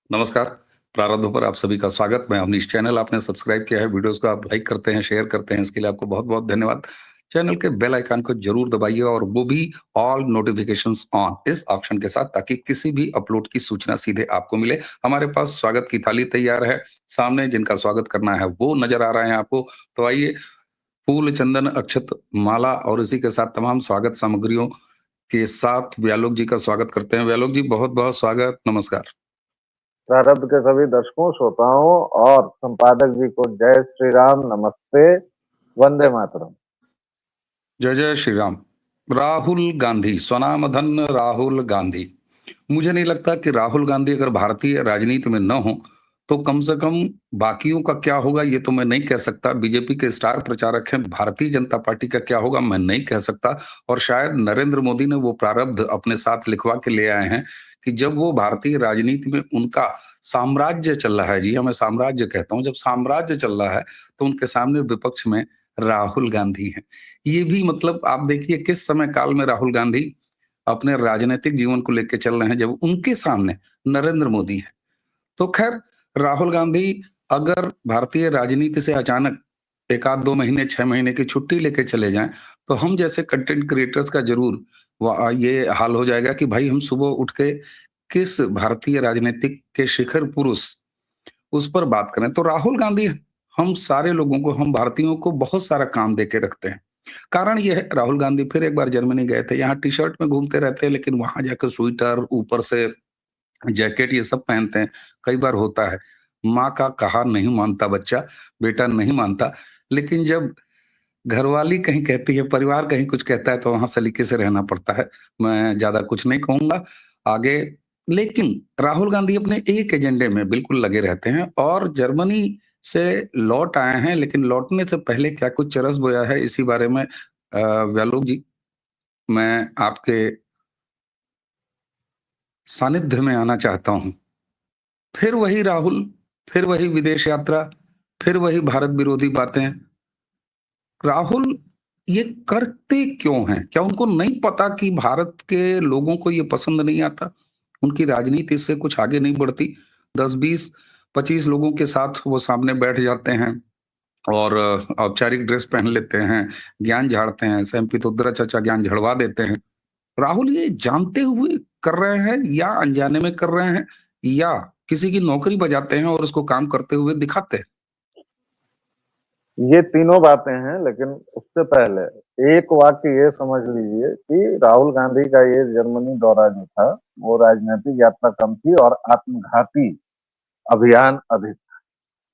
नमस्कार। प्रारब्ध पर आप सभी का स्वागत। मैं अवनीश। चैनल आपने सब्सक्राइब किया है, वीडियोस को आप लाइक करते हैं, शेयर करते हैं, इसके लिए आपको बहुत-बहुत धन्यवाद। चैनल के बेल आइकन को जरूर दबाइए और वो भी ऑल नोटिफिकेशंस ऑन इस ऑप्शन के साथ, ताकि किसी भी अपलोड की सूचना सीधे आपको मिले। हमारे पास स्वागत की थाली तैयार है, सामने जिनका स्वागत करना है वो नजर आ रहे हैं आपको। तो आइए, फूल, चंदन, अक्षत, माला और इसी के साथ तमाम स्वागत सामग्रियों के साथ व्यालोक जी का स्वागत करते हैं। व्यालोक जी, बहुत-बहुत स्वागत, नमस्कार। प्रारब्ध के सभी दर्शकों, श्रोताओं और संपादक जी को जय श्री राम, नमस्ते, वंदे मातरम। जय जय श्री राम। राहुल गांधी, स्वनाम धन्य राहुल गांधी। मुझे नहीं लगता कि राहुल गांधी अगर भारतीय राजनीति में न हो तो कम से कम बाकियों का क्या होगा ये तो मैं नहीं कह सकता। बीजेपी के स्टार प्रचारक हैं, भारतीय जनता पार्टी का क्या होगा मैं नहीं कह सकता। और शायद नरेंद्र मोदी ने वो प्रारब्ध अपने साथ लिखवा के ले आए हैं कि जब वो भारतीय राजनीति में उनका साम्राज्य चल रहा है, जी हाँ मैं साम्राज्य कहता हूँ, जब साम्राज्य चल रहा है तो उनके सामने विपक्ष में राहुल गांधी है। ये भी मतलब आप देखिए किस समय काल में राहुल गांधी अपने राजनीतिक जीवन को लेकर चल रहे हैं, जब उनके सामने नरेंद्र मोदी है। तो खैर, राहुल गांधी अगर भारतीय राजनीति से अचानक एक आध 2 महीने 6 महीने की छुट्टी लेके चले जाएं, तो हम जैसे कंटेंट क्रिएटर्स का जरूर ये हाल हो जाएगा कि भाई हम सुबह उठ के किस भारतीय राजनीतिक के शिखर पुरुष उस पर बात करें। तो राहुल गांधी हम सारे लोगों को, हम भारतीयों को बहुत सारा काम दे के रखते हैं। कारण ये है, राहुल गांधी फिर एक बार जर्मनी गए थे, यहाँ टी शर्ट में घूमते रहते हैं, लेकिन वहां जाकर स्वेटर, ऊपर से जैकेट, ये सब पहनते हैं। कई बार होता है, माँ का कहा नहीं मानता बच्चा, बेटा नहीं मानता। लेकिन जब घरवाली कहीं कहती है, परिवार कहीं कुछ कहता है, तो वहां सलीके से रहना पड़ता है। मैं ज्यादा कुछ नहीं कहूंगा आगे। लेकिन राहुल गांधी अपने एक एजेंडे में बिल्कुल लगे रहते हैं और जर्मनी से लौट आए हैं, लेकिन लौटने से पहले क्या कुछ चरस बोया है, इसी बारे में व्यालोक जी मैं आपके सानिध्य में आना चाहता हूं। फिर वही राहुल, फिर वही विदेश यात्रा, फिर वही भारत विरोधी बातें। राहुल ये करते क्यों हैं? क्या उनको नहीं पता कि भारत के लोगों को ये पसंद नहीं आता? उनकी राजनीति इससे कुछ आगे नहीं बढ़ती। 10, 20, 25 लोगों के साथ वो सामने बैठ जाते हैं और औपचारिक ड्रेस पहन लेते हैं, ज्ञान झाड़ते हैं, एसएमपी तो उद्धरा चाचा ज्ञान झड़वा देते हैं। राहुल ये जानते हुए कर रहे हैं या अनजाने में कर रहे हैं, या किसी की नौकरी बजाते हैं और उसको काम करते हुए दिखाते हैं? ये तीनों बातें हैं, लेकिन उससे पहले एक वाक्य ये समझ लीजिए कि राहुल गांधी का ये जर्मनी दौरा जो था, वो राजनीतिक यात्रा कम थी और आत्मघाती अभियान अधिक।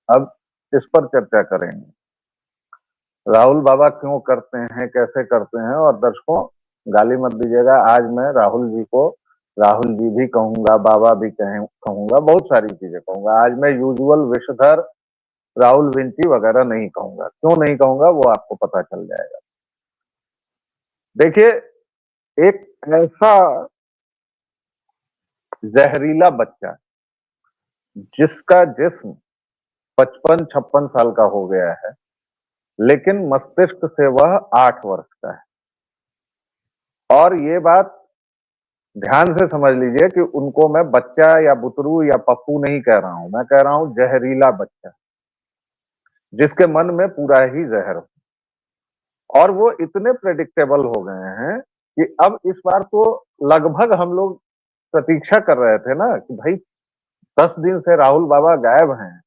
अब इस पर चर्चा करेंगे। राहुल बाबा क्यों करते हैं, कैसे करते हैं। और दर्शकों, गाली मत दीजिएगा, आज मैं राहुल जी को राहुल जी भी कहूंगा, बाबा भी कहूंगा, बहुत सारी चीजें कहूंगा। आज मैं यूजुअल विषधर राहुल विंची वगैरह नहीं कहूंगा। क्यों नहीं कहूंगा वो आपको पता चल जाएगा। देखिए, एक ऐसा जहरीला बच्चा जिसका जिस्म 55-56 साल का हो गया है, लेकिन मस्तिष्क से वह 8 वर्ष का है। और ये बात ध्यान से समझ लीजिए कि उनको मैं बच्चा या बुतरू या पप्पू नहीं कह रहा हूं, मैं कह रहा हूं जहरीला बच्चा, जिसके मन में पूरा ही जहर हो। और वो इतने प्रेडिक्टेबल हो गए हैं कि अब इस बार तो लगभग हम लोग प्रतीक्षा कर रहे थे ना कि भाई 10 दिन से राहुल बाबा गायब हैं,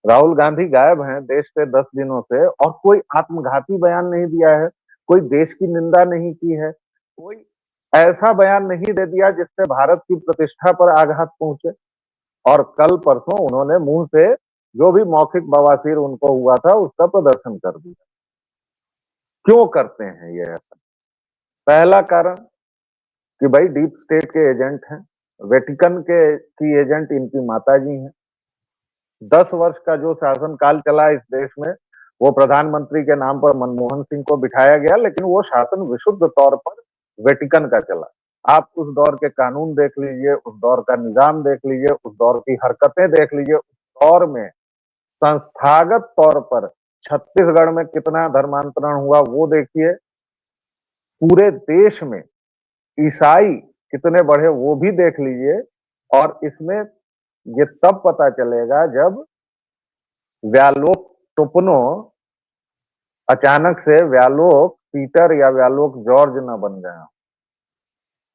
राहुल गांधी गायब हैं देश से 10 दिनों से, और कोई आत्मघाती बयान नहीं दिया है, कोई देश की निंदा नहीं की है, कोई ऐसा बयान नहीं दे दिया जिससे भारत की प्रतिष्ठा पर आघात पहुंचे। और कल परसों उन्होंने मुंह से जो भी मौखिक बवासीर उनको हुआ था उसका प्रदर्शन कर दिया। क्यों करते हैं ये ऐसा? पहला कारण कि भाई डीप स्टेट के एजेंट हैं, वेटिकन के की एजेंट इनकी माता जी हैं। 10 वर्ष का जो शासनकाल चला इस देश में, वो प्रधानमंत्री के नाम पर मनमोहन सिंह को बिठाया गया, लेकिन वो शासन विशुद्ध तौर पर वेटिकन का चला। आप उस दौर के कानून देख लीजिए, उस दौर का निजाम देख लीजिए, उस दौर की हरकतें देख लीजिए। उस दौर में संस्थागत तौर पर छत्तीसगढ़ में कितना धर्मांतरण हुआ वो देखिए, पूरे देश में ईसाई कितने बढ़े वो भी देख लीजिए। और इसमें ये तब पता चलेगा जब व्यालोक टुपनो अचानक से व्यालोक पीटर या व्यालोक जॉर्ज न बन गए।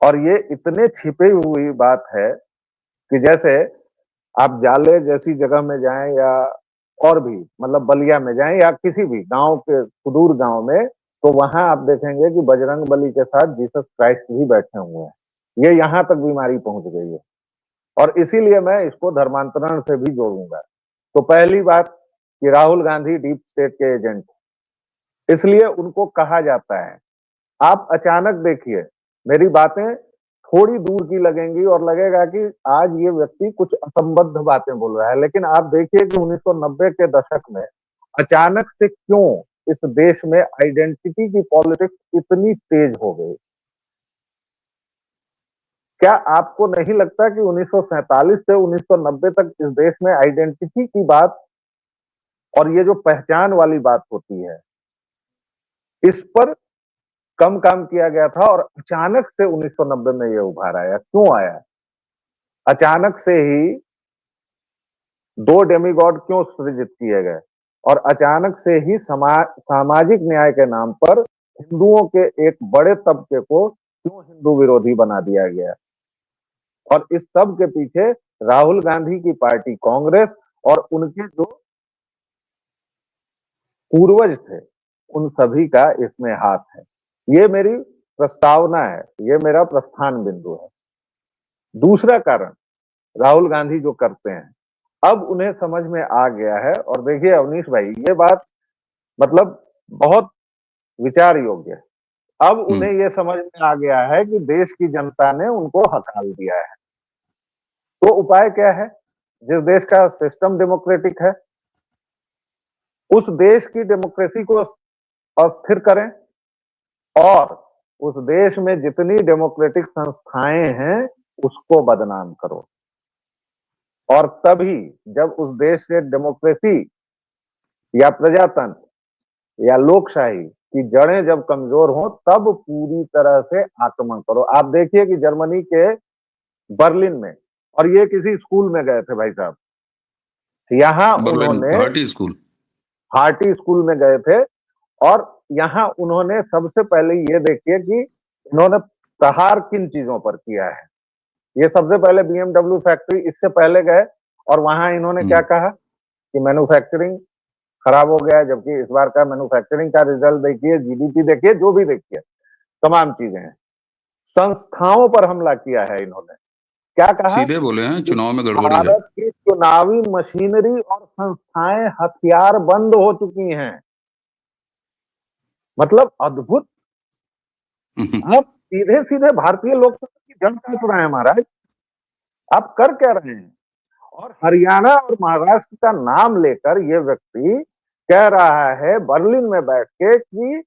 और ये इतने छिपी हुई बात है कि जैसे आप जाले जैसी जगह में जाएं या और भी मतलब बलिया में जाएं या किसी भी गांव के सुदूर गांव में, तो वहां आप देखेंगे कि बजरंग बली के साथ जीसस क्राइस्ट भी बैठे हुए हैं। ये यहां तक बीमारी पहुंच गई है और इसीलिए मैं इसको धर्मांतरण से भी जोड़ूंगा। तो पहली बात कि राहुल गांधी डीप स्टेट के एजेंट, इसलिए उनको कहा जाता है। आप अचानक देखिए, मेरी बातें थोड़ी दूर की लगेंगी और लगेगा कि आज ये व्यक्ति कुछ असंबद्ध बातें बोल रहा है, लेकिन आप देखिए कि 1990 के दशक में अचानक से क्यों इस देश में आइडेंटिटी की पॉलिटिक्स इतनी तेज हो गई। क्या आपको नहीं लगता कि 1947 से 1990 तक इस देश में आइडेंटिटी की बात और ये जो पहचान वाली बात होती है, इस पर कम काम किया गया था और अचानक से 1990 में ये उभार आया। क्यों आया? अचानक से ही दो डेमीगॉड क्यों सृजित किए गए और अचानक से ही सामाजिक न्याय के नाम पर हिंदुओं के एक बड़े तबके को क्यों हिंदू विरोधी बना दिया गया। और इस सब के पीछे राहुल गांधी की पार्टी कांग्रेस और उनके जो पूर्वज थे उन सभी का इसमें हाथ है। ये मेरी प्रस्तावना है, ये मेरा प्रस्थान बिंदु है। दूसरा कारण, राहुल गांधी जो करते हैं अब उन्हें समझ में आ गया है। और देखिए अवनीश भाई, ये बात मतलब बहुत विचार योग्य है। अब उन्हें यह समझ में आ गया है कि देश की जनता ने उनको हकाल दिया है। तो उपाय क्या है? जिस देश का सिस्टम डेमोक्रेटिक है उस देश की डेमोक्रेसी को अस्थिर करें और उस देश में जितनी डेमोक्रेटिक संस्थाएं हैं उसको बदनाम करो। और तभी जब उस देश से डेमोक्रेसी या प्रजातंत्र या लोकशाही की जड़ें जब कमजोर हो तब पूरी तरह से आक्रमण करो। आप देखिए कि जर्मनी के बर्लिन में, और ये किसी स्कूल में गए थे भाई साहब, यहां उन्होंने हार्टी स्कूल में गए थे और यहां उन्होंने सबसे पहले ये देखिए कि इन्होंने प्रहार किन चीजों पर किया है। ये सबसे पहले BMW फैक्ट्री, इससे पहले गए और वहां इन्होंने क्या कहा कि मैन्युफैक्चरिंग खराब हो गया है, जबकि इस बार का मैन्युफैक्चरिंग का रिजल्ट देखिए, GDP देखिए, जो भी देखिए, तमाम चीजें हैं। संस्थाओं पर हमला किया है इन्होंने। क्या कहा? सीधे बोले हैं चुनाव में गड़बड़ी है। भारत की चुनावी मशीनरी और संस्थाएं हथियार बंद हो चुकी हैं। मतलब अद्भुत। आप सीधे सीधे भारतीय लोकतंत्र की जड़ काट रहे हैं महाराज। आप कर क्या रहे हैं? और हरियाणा और महाराष्ट्र का नाम लेकर ये व्यक्ति कह रहा है बर्लिन में बैठ के कि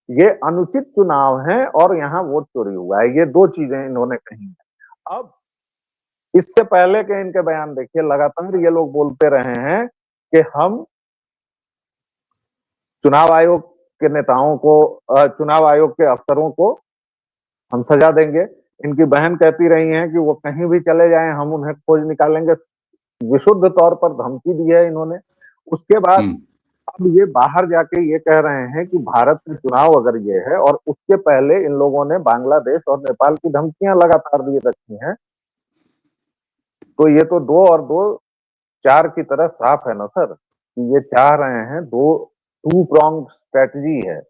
ये अनुचित चुनाव है और यहां वोट चोरी हुआ है। ये दो चीजें इन्होंने कही हैं। अब इससे पहले के इनके बयान देखिए, लगातार ये लोग बोलते रहे हैं कि हम चुनाव आयोग के नेताओं को, चुनाव आयोग के अफसरों को हम सजा देंगे। इनकी बहन कहती रही हैं कि वो कहीं भी चले जाएं हम उन्हें खोज निकालेंगे। विशुद्ध तौर पर धमकी दी है इन्होंने। उसके बाद अब ये बाहर जाके ये कह रहे हैं कि भारत के चुनाव अगर ये है, और उसके पहले इन लोगों ने बांग्लादेश और नेपाल की धमकियां लगातार दिए रखी हैं। तो ये तो 2 और 2 4 की तरह साफ है ना सर, कि ये चाह रहे हैं टू प्रॉन्ग स्ट्रेटजी है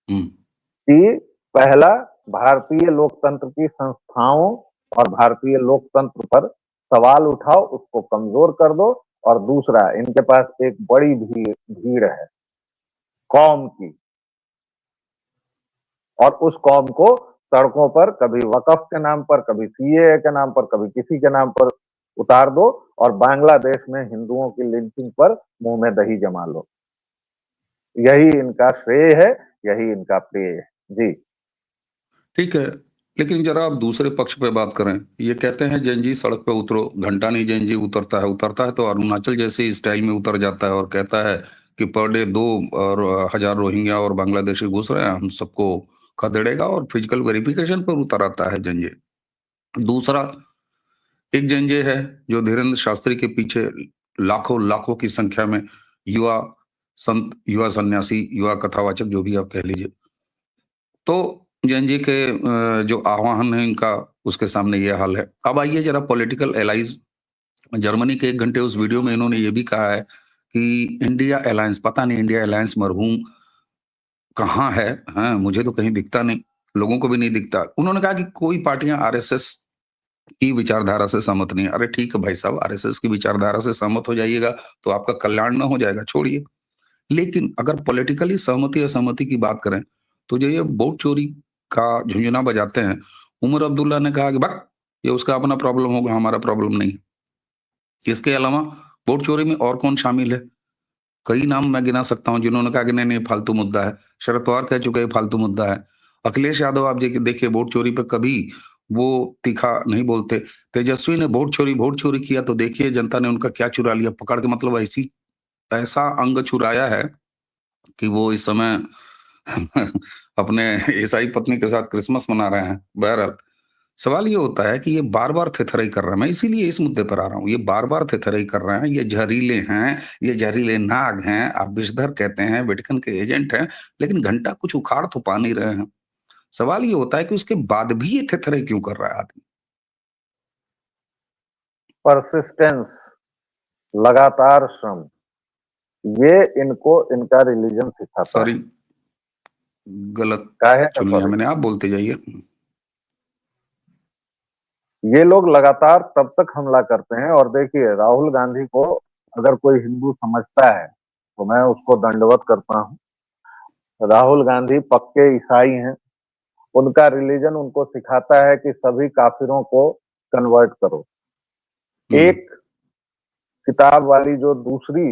कि पहला भारतीय लोकतंत्र की संस्थाओं और भारतीय लोकतंत्र पर सवाल उठाओ, उसको कमजोर कर दो। और दूसरा, इनके पास एक बड़ी भीड़ है कौम की, और उस कौम को सड़कों पर कभी वक्फ के नाम पर, कभी CAA के नाम पर, कभी किसी के नाम पर उतार दो और बांग्लादेश में हिंदुओं की लिंचिंग पर मुंह में दही जमा लो। यही इनका श्रेय है, यही इनका प्रेय है। जी ठीक है, लेकिन जरा आप दूसरे पक्ष पे बात करें। ये कहते हैं जैनजी सड़क पे उतरो, घंटा नहीं जैनजी उतरता है तो अरुणाचल जैसे स्टाइल में उतर जाता है और कहता है कि पर डे 2,000 रोहिंग्या और बांग्लादेशी घुस रहे हैं, हम सबको खदेड़ेगा और फिजिकल वेरिफिकेशन पर उतर आता है जंजे। दूसरा, एक जंजे है जो धीरेन्द्र शास्त्री के पीछे लाखों लाखों की संख्या में युवा संत, युवा सन्यासी, युवा कथावाचक जो भी आप कह लीजिए। तो जंजे के जो आह्वान है इनका उसके सामने ये हाल है। अब आइए जरा पॉलिटिकल एलाइज जर्मनी के 1 घंटे उस वीडियो में इन्होंने ये भी कहा है कि इंडिया अलायंस, पता नहीं इंडिया अलायंस मरहूम कहाँ है? हाँ, मुझे तो कहीं दिखता नहीं, लोगों को भी नहीं दिखता। उन्होंने कहा कि कोई पार्टियां आरएसएस की विचारधारा से सहमत नहीं है। अरे ठीक है भाई साहब, आरएसएस की विचारधारा से सहमत हो जाइएगा तो आपका कल्याण ना हो जाएगा, छोड़िए। लेकिन अगर पॉलिटिकली सहमति असहमति की बात करें, तो जो ये वोट चोरी का झुंझुना बजाते हैं, उमर अब्दुल्ला ने कहा कि भक, ये उसका अपना प्रॉब्लम होगा, हमारा प्रॉब्लम नहीं। इसके अलावा वोट चोरी में और कौन शामिल है? कई नाम मैं गिना सकता हूँ जिन्होंने कहा कि नहीं, नहीं फालतू मुद्दा है। शरद पवार कह चुके हैं फालतू मुद्दा है। अखिलेश यादव आप देखिए वोट चोरी पे कभी वो तीखा नहीं बोलते। तेजस्वी ने वोट चोरी किया तो देखिए जनता ने उनका क्या चुरा लिया पकड़ के, मतलब ऐसी ऐसा अंग चुराया है कि वो इस समय अपने ईसाई पत्नी के साथ क्रिसमस मना रहे हैं। बहरहाल सवाल ये होता है कि ये बार-बार थेथराई कर रहे हैं। मैं इसीलिए इस मुद्दे पर आ रहा हूँ। ये बार-बार थेथराई कर रहे हैं, ये ज़हरीले हैं, ये ज़हरीले नाग हैं, आप विषधर कहते हैं, वेटिकन के एजेंट हैं, लेकिन घंटा कुछ उखाड़ तो पा नहीं रहे हैं। सवाल ये होता है कि उसके बाद भी ये थेथराई क्यों कर रहा है आदमी? परसिस्टेंस, लगातार श्रम, ये इनको इनका रिलीजन सिखाता सॉरी, है। गलत काहे का चुन लिया सॉरी? मैंने, आप बोलते जाइए। ये लोग लगातार तब तक हमला करते हैं, और देखिए राहुल गांधी को अगर कोई हिंदू समझता है तो मैं उसको दंडवत करता हूँ। राहुल गांधी पक्के ईसाई हैं। उनका रिलीजन उनको सिखाता है कि सभी काफिरों को कन्वर्ट करो। हुँ, एक किताब वाली जो दूसरी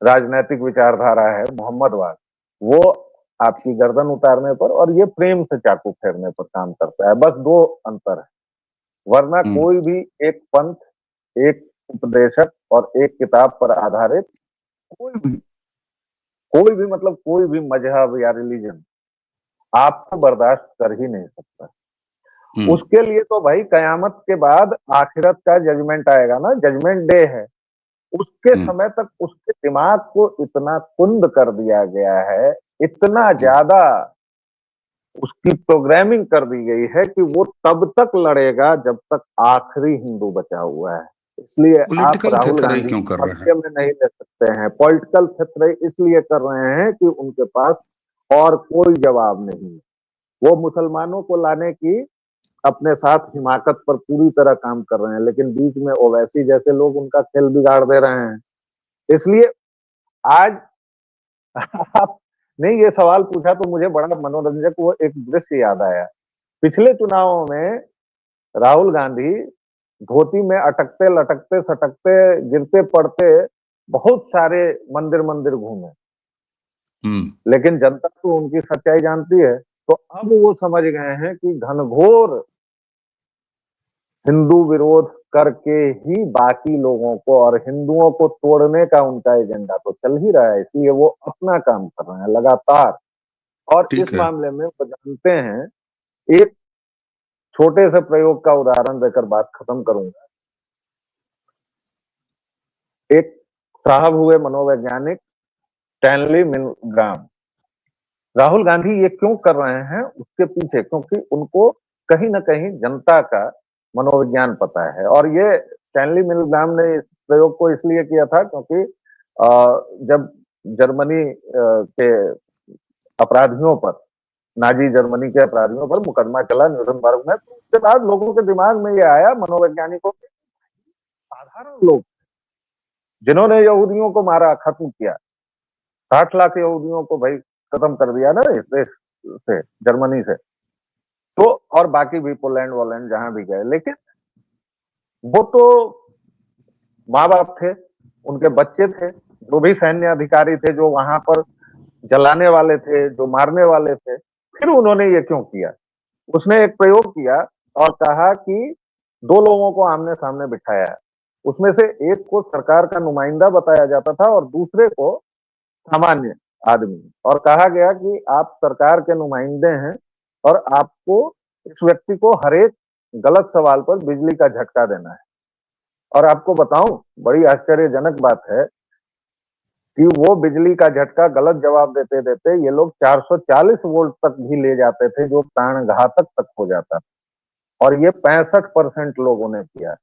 राजनैतिक विचारधारा है मोहम्मदवाद, वो आपकी गर्दन उतारने पर और ये प्रेम से चाकू फेरने पर काम करता है। बस दो अंतर है, वरना हुँ, कोई भी एक पंथ, एक उपदेशक और एक किताब पर आधारित कोई भी मतलब कोई भी मजहब या रिलीजन आपको बर्दाश्त कर ही नहीं सकता। हुँ, उसके लिए तो भाई कयामत के बाद आखिरत का जजमेंट आएगा ना, जजमेंट डे है। उसके हुँ, समय तक उसके दिमाग को इतना कुंद कर दिया गया है, इतना हुँ। ज्यादा उसकी प्रोग्रामिंग कर दी गई है कि वो तब तक लड़ेगा जब तक आखिरी हिंदू बचा हुआ है। इसलिए आप पॉलिटिकल राहुल थेथराई गांधी क्यों को कर रहे हैं? हत्या में नहीं ले सकते हैं। पॉलिटिकल खतरे इसलिए कर रहे हैं कि उनके पास और कोई जवाब नहीं है। वो मुसलमानों को लाने की अपने साथ हिमाकत पर पूरी तरह काम कर रहे हैं, लेकिन बीच में ओवैसी जैसे लोग उनका खेल बिगाड़ दे रहे हैं। इसलिए आज आपने ये सवाल पूछा तो मुझे बड़ा मनोरंजक वो एक दृश्य याद आया। पिछले चुनावों में राहुल गांधी धोती में अटकते लटकते सटकते गिरते पड़ते बहुत सारे मंदिर मंदिर घूमे, हुँ, लेकिन जनता तो उनकी सच्चाई जानती है। तो अब वो समझ गए हैं कि घनघोर हिंदू विरोध करके ही बाकी लोगों को और हिंदुओं को तोड़ने का उनका एजेंडा तो चल ही रहा है, इसलिए वो अपना काम कर रहे हैं लगातार। और इस ठीक है। मामले में वो जानते हैं। एक छोटे से प्रयोग का उदाहरण देकर बात खत्म करूंगा। एक साहब हुए मनोवैज्ञानिक स्टैनली मिलग्राम। राहुल गांधी ये क्यों कर रहे हैं उसके पीछे, क्योंकि उनको कहीं ना कहीं जनता का मनोविज्ञान पता है। और ये स्टैनली मिलग्राम ने इस प्रयोग को इसलिए किया था क्योंकि जब जर्मनी के अपराधियों पर, नाजी जर्मनी के अपराधियों पर मुकदमा चला न्यूरनबर्ग में, तो उसके बाद लोगों के दिमाग में ये आया मनोवैज्ञानिकों के, साधारण लोग जिन्होंने यहूदियों को मारा, खत्म किया, 60 लाख यहूदियों को भाई खत्म कर दिया ना इस देश से, जर्मनी से, तो और बाकी भी पोलैंड वोलैंड जहां भी गए, लेकिन वो तो माँ बाप थे, उनके बच्चे थे, जो भी सैन्य अधिकारी थे, जो वहां पर जलाने वाले थे, जो मारने वाले थे। फिर उन्होंने ये क्यों किया? उसने एक प्रयोग किया और कहा कि दो लोगों को आमने सामने बिठाया है, उसमें से एक को सरकार का नुमाइंदा बताया जाता था और दूसरे को सामान्य आदमी, और कहा गया कि आप सरकार के नुमाइंदे हैं और आपको, इस व्यक्ति को हर एक गलत सवाल पर बिजली का झटका देना है। और आपको बताऊं, बड़ी आश्चर्यजनक बात है कि वो बिजली का झटका गलत जवाब देते देते ये लोग 440 वोल्ट तक भी ले जाते थे, जो प्राणघातक तक हो जाता था। और ये 65% लोगों ने किया।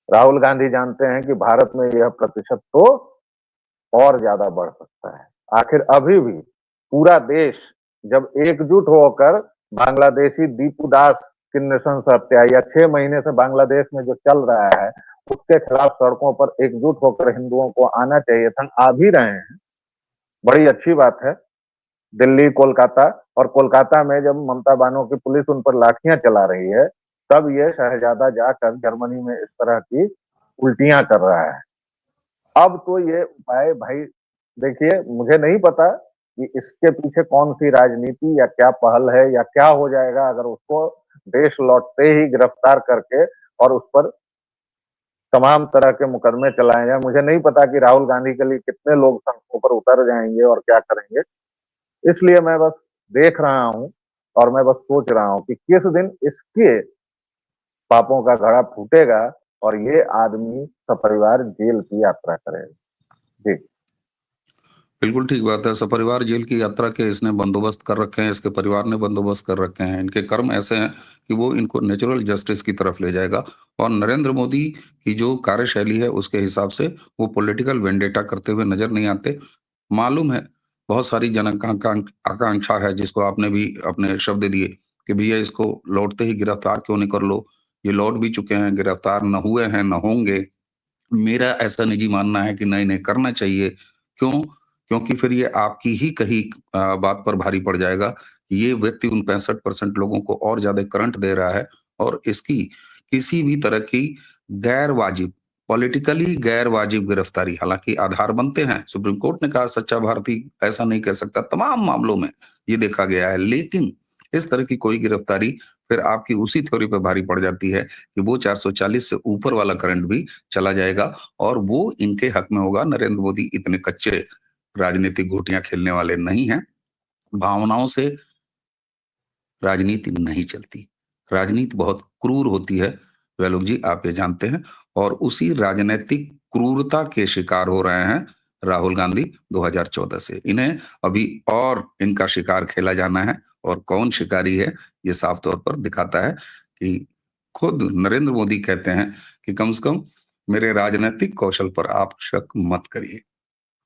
राहुल गांधी जानते हैं कि भारत में यह प्रतिशत तो और ज्यादा बढ़ सकता है। आखिर अभी भी पूरा देश जब एकजुट होकर बांग्लादेशी दीपू दास की नृशंस हत्या या 6 महीने से बांग्लादेश में जो चल रहा है उसके खिलाफ सड़कों पर एकजुट होकर हिंदुओं को आना चाहिए था, आ भी रहे हैं, बड़ी अच्छी बात है। दिल्ली, कोलकाता, और कोलकाता में जब ममता बानो की पुलिस उन पर लाठियां चला रही है तब ये शहजादा जाकर जर्मनी में इस तरह की उल्टियां कर रहा है। अब तो ये उपाय भाई, देखिए, मुझे नहीं पता कि इसके पीछे कौन सी राजनीति या क्या पहल है या क्या हो जाएगा अगर उसको देश लौटते ही गिरफ्तार करके और उस पर तमाम तरह के मुकदमे चलाए जाए। मुझे नहीं पता कि राहुल गांधी के लिए कितने लोग सड़कों पर उतर जाएंगे और क्या करेंगे। इसलिए मैं बस देख रहा हूं और मैं बस सोच रहा हूं कि किस दिन इसके पापों का घड़ा फूटेगा और ये आदमी सपरिवार जेल की यात्रा करेगा। जी। बिल्कुल ठीक बात है। सपरिवार जेल की यात्रा के इसने बंदोबस्त कर रखे हैं, इसके परिवार ने बंदोबस्त कर रखे हैं। इनके कर्म ऐसे हैं कि वो इनको नेचुरल जस्टिस की तरफ ले जाएगा। और नरेंद्र मोदी की जो कार्यशैली है उसके हिसाब से वो पॉलिटिकल वेंडेटा करते हुए नजर नहीं आते। मालूम है बहुत सारी आकांक्षा है जिसको आपने भी अपने शब्द दिए कि भैया इसको लौटते ही गिरफ्तार क्यों नहीं कर लो। ये लौट भी चुके हैं, गिरफ्तार न हुए हैं, न होंगे। मेरा ऐसा निजी मानना है कि नहीं, नहीं करना चाहिए। क्यों? क्योंकि फिर ये आपकी ही कही बात पर भारी पड़ जाएगा। ये व्यक्ति उन 65% लोगों को और ज़्यादा करंट दे रहा है और इसकी किसी भी तरह की गैर वाजिब, पॉलिटिकली गैर वाजिब गिरफ्तारी, हालाँकि आधार बनते हैं। सुप्रीम कोर्ट ने कहा सच्चा भारतीय ऐसा नहीं कह सकता, तमाम मामलों में ये देखा गया है। लेकिन इस तरह की कोई गिरफ्तारी फिर आपकी उसी थ्योरी पे भारी पड़ जाती है कि वो 440 से ऊपर वाला करंट भी चला जाएगा और वो इनके हक में होगा। नरेंद्र मोदी इतने कच्चे राजनीतिक घोटियां खेलने वाले नहीं हैं। भावनाओं से राजनीति नहीं चलती। राजनीति बहुत क्रूर होती है। वैलोक जी, आप ये जानते हैं। और उसी राजनीतिक क्रूरता के शिकार हो रहे हैं राहुल गांधी 2014 से। इन्हें अभी और इनका शिकार खेला जाना है और कौन शिकारी है ये साफ तौर पर दिखाता है कि खुद नरेंद्र मोदी कहते हैं कि कम से कम मेरे राजनीतिक कौशल पर आप शक मत करिए।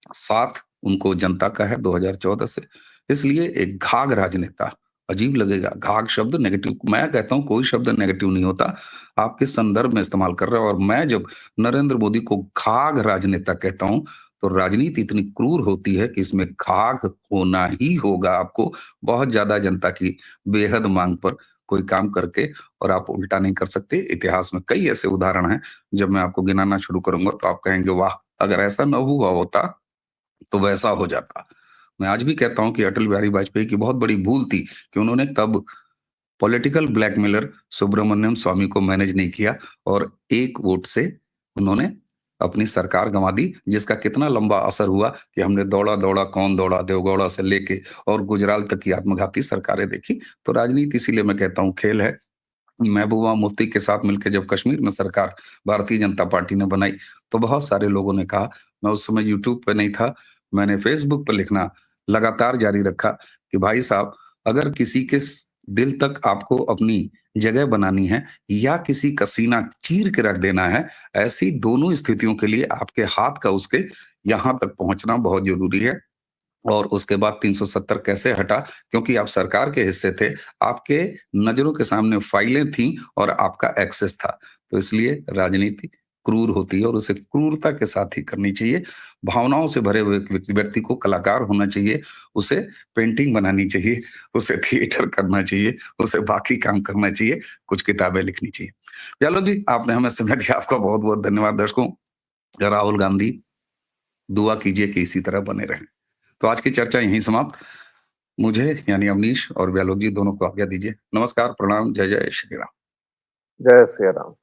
साथ उनको जनता का है 2014 से। इसलिए एक घाघ राजनेता, अजीब लगेगा, घाघ शब्द नेगेटिव, मैं कहता हूं कोई शब्द नेगेटिव नहीं होता, आप किस संदर्भ में इस्तेमाल कर रहे हो। और मैं जब नरेंद्र मोदी को घाघ राजनेता कहता हूं तो राजनीति इतनी क्रूर होती है कि इसमें घाघ होना ही होगा। आपको बहुत ज्यादा जनता की बेहद मांग पर कोई काम करके और आप उल्टा नहीं कर सकते। इतिहास में कई ऐसे उदाहरण हैं, जब मैं आपको गिनाना शुरू करूंगा तो आप कहेंगे वाह, अगर ऐसा न हुआ होता तो वैसा हो जाता। मैं आज भी कहता हूं कि अटल बिहारी वाजपेयी की बहुत बड़ी भूल थी कि उन्होंने तब पॉलिटिकल ब्लैकमेलर सुब्रमण्यम स्वामी को मैनेज नहीं किया और एक वोट से उन्होंने अपनी सरकार गंवा दी, जिसका कितना लंबा असर हुआ कि हमने दौड़ा दौड़ा कौन दौड़ा, देवगौड़ा से लेके और गुजराल तक की आत्मघाती सरकारें देखी। तो राजनीति इसीलिए मैं कहता हूं खेल है। महबूबा मुफ्ती के साथ मिलकर जब कश्मीर में सरकार भारतीय जनता पार्टी ने बनाई तो बहुत सारे लोगों ने कहा, मैं उस समय यूट्यूब पे नहीं था, मैंने फेसबुक पर लिखना लगातार जारी रखा कि भाई साहब, अगर किसी के दिल तक आपको अपनी जगह बनानी है या किसी का सीना चीर के रख देना है, ऐसी दोनों स्थितियों के लिए आपके हाथ का उसके यहां तक पहुंचना बहुत जरूरी है। और उसके बाद 370 कैसे हटा? क्योंकि आप सरकार के हिस्से थे, आपके नज़रों के सामने फाइलें थीं और आपका एक्सेस था। तो इसलिए राजनीति क्रूर होती है और उसे क्रूरता के साथ ही करनी चाहिए। भावनाओं से भरे हुए व्यक्ति को कलाकार होना चाहिए, उसे पेंटिंग बनानी चाहिए, उसे थिएटर करना चाहिए, उसे बाकी काम करना चाहिए, कुछ किताबें लिखनी चाहिए। चलो जी, आपने हमें समय दिया, आपका बहुत-बहुत धन्यवाद। दर्शकों, राहुल गांधी, दुआ कीजिए कि इसी तरह बने रहें। तो आज की चर्चा यहीं समाप्त। मुझे यानी अवनीश और व्यालोक जी दोनों को आज्ञा दीजिए। नमस्कार, प्रणाम, जय जय श्री राम। जय श्री राम।